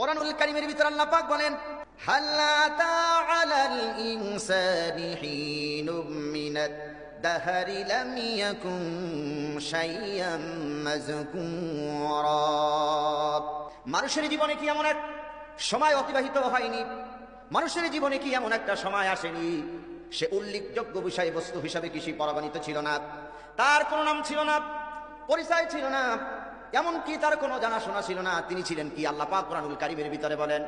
কোরআনুল কারীমের ভিতর আল্লাহ পাক বলেন, হাল আতা আলাল ইনসানি হিনুম মিনাদ দাহরি লাম ইয়াকুন শাইয়াম মাযকুরা। মানুষের জীবনে কি এমন এক সময় অতিবাহিত হয়নি, মানুষের জীবনে কি এমন একটা সময় আসেনি সে উল্লেখযোগ্য বিষয়বস্তু হিসাবে কিছু পরাবানিত ছিল না, তার কোনো নাম ছিল না, পরিচয় ছিল না, এমনকি তার কোনো জানাশোনা ছিল না। তিনি ছিলেন কি? আল্লাহ পাক কোরআনুল কারীমের ভিতরে বলেন,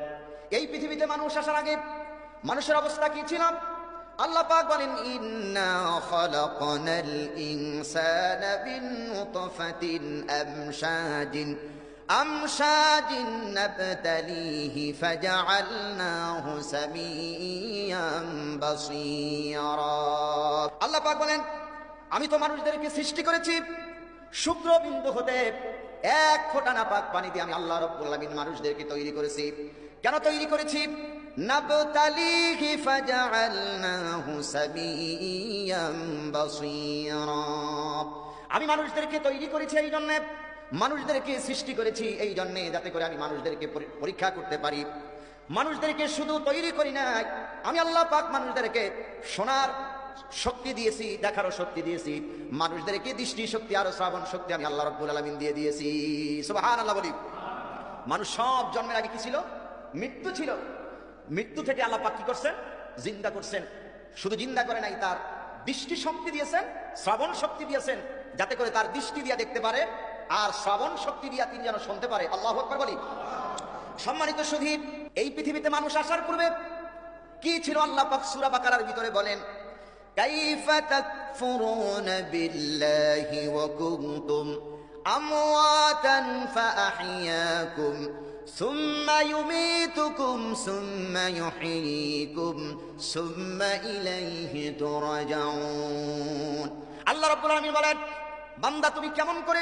এই পৃথিবীতে মানুষ আসার আগে মানুষের অবস্থা কি ছিল? আল্লাহ পাক বলেন, ইন্না খালাকনাল ইনসানা মিন নুতফাতিন আমশাজিন নাবতালিহি ফাজআলনাহু সামিয়াম বাসীরা। আল্লাহ পাক বলেন, আমি তো মানুষদেরকে সৃষ্টি করেছি শুক্রবিন্দু হতে এক ফোঁটা নাপাক পানি দিয়ে। আমি আল্লাহ রাব্বুল আলামিন মানুষদেরকে তৈরি করেছি। কেন তৈরি করেছি? নাবতালিহি ফাজআলনাহু সামিয়াম বাসীরা। আমি মানুষদেরকে তৈরি করেছি এই জন্য, মানুষদেরকে সৃষ্টি করেছি এই জন্যে, যাতে করে আমি মানুষদেরকে পরীক্ষা করতে পারি। মানুষদেরকে শুধু তৈরি করি না, আমি আল্লাহ পাক মানুষদেরকে শোনার শক্তি দিয়েছি, দেখারও শক্তি দিয়েছি, মানুষদেরকে দৃষ্টি শক্তি আর শ্রবণ শক্তি আমি আল্লাহ রাব্বুল আলামিন দিয়ে দিয়েছি। সুবহানাল্লাহ বলি। মানুষ সব জন্মের আগে কি ছিল? মৃত্যু ছিল। মৃত্যু থেকে আল্লাহ পাক কি করছেন? জিন্দা করছেন। শুধু জিন্দা করে নাই, তার দৃষ্টি শক্তি দিয়েছেন, শ্রবণ শক্তি দিয়েছেন, যাতে করে তার দৃষ্টি দিয়ে দেখতে পারে আর শ্রবণ শক্তি দিয়ে তিনি যেন শুনতে পারে। আল্লাহু আকবার বলি। সম্মানিত সুধী, এই পৃথিবীতে মানুষ আসার পূর্বে কি ছিল? আল্লাহ পাক সূরা বাকারার ভিতরে বলেন, কাইফা তাকফুরুনা বিল্লাহি ওয়া কুনতুম আমওয়াতান ফাআহইয়াকুম সুম্মা ইউমীতুকুম সুম্মা ইউহয়ীকুম সুম্মা ইলাইহি তুরজাউন। আল্লাহ রাব্বুল আলামিন বলেন, বান্দা তুমি কেমন করে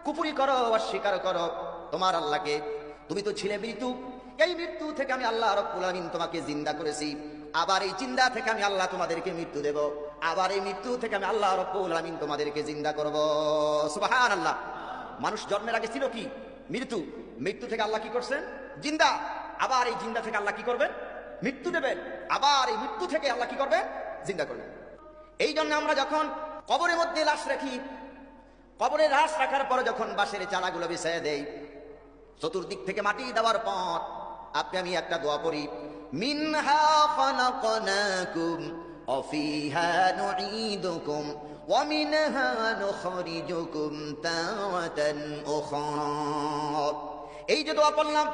কুফরি করো, অস্বীকার করো তোমার আল্লাহকে? তুমি তো ছিলে মৃত্যু, এই মৃত্যু থেকে আমি আল্লাহ রাব্বুল আলামিন তোমাকে জিন্দা করেছি, আবার এই জিন্দা থেকে আমি আল্লাহ তোমাদেরকে মৃত্যু দেব, আবার এই মৃত্যু থেকে আমি আল্লাহ রাব্বুল আলামিন তোমাদেরকে জিন্দা করব। সুবহানাল্লাহ। মানুষ জন্মের আগে ছিল কি? মৃত্যু। মৃত্যু থেকে আল্লাহ কি করছেন? জিন্দা। আবার এই জিন্দা থেকে আল্লাহ কি করবেন? মৃত্যু দেবেন। আবার এই মৃত্যু থেকে আল্লাহ কি করবেন? জিন্দা করবেন। এই জন্য আমরা যখন কবরের মধ্যে লাশ রাখি, কবরে লাশ রাখার পর যখন বাঁশের চালাগুলো বিছাইয়ে দেই, চতুর্দিক থেকে মাটি দেওয়ার পর আপনি আমি একটা দোয়া পড়ি, মিনহা খালাকনাকুম ওয়া ফিহা নুঈদুকুম ওয়া মিনহা নুখরিজুকুম তাওয়াতান উখরা। এই যে দোয়া পড়লাম,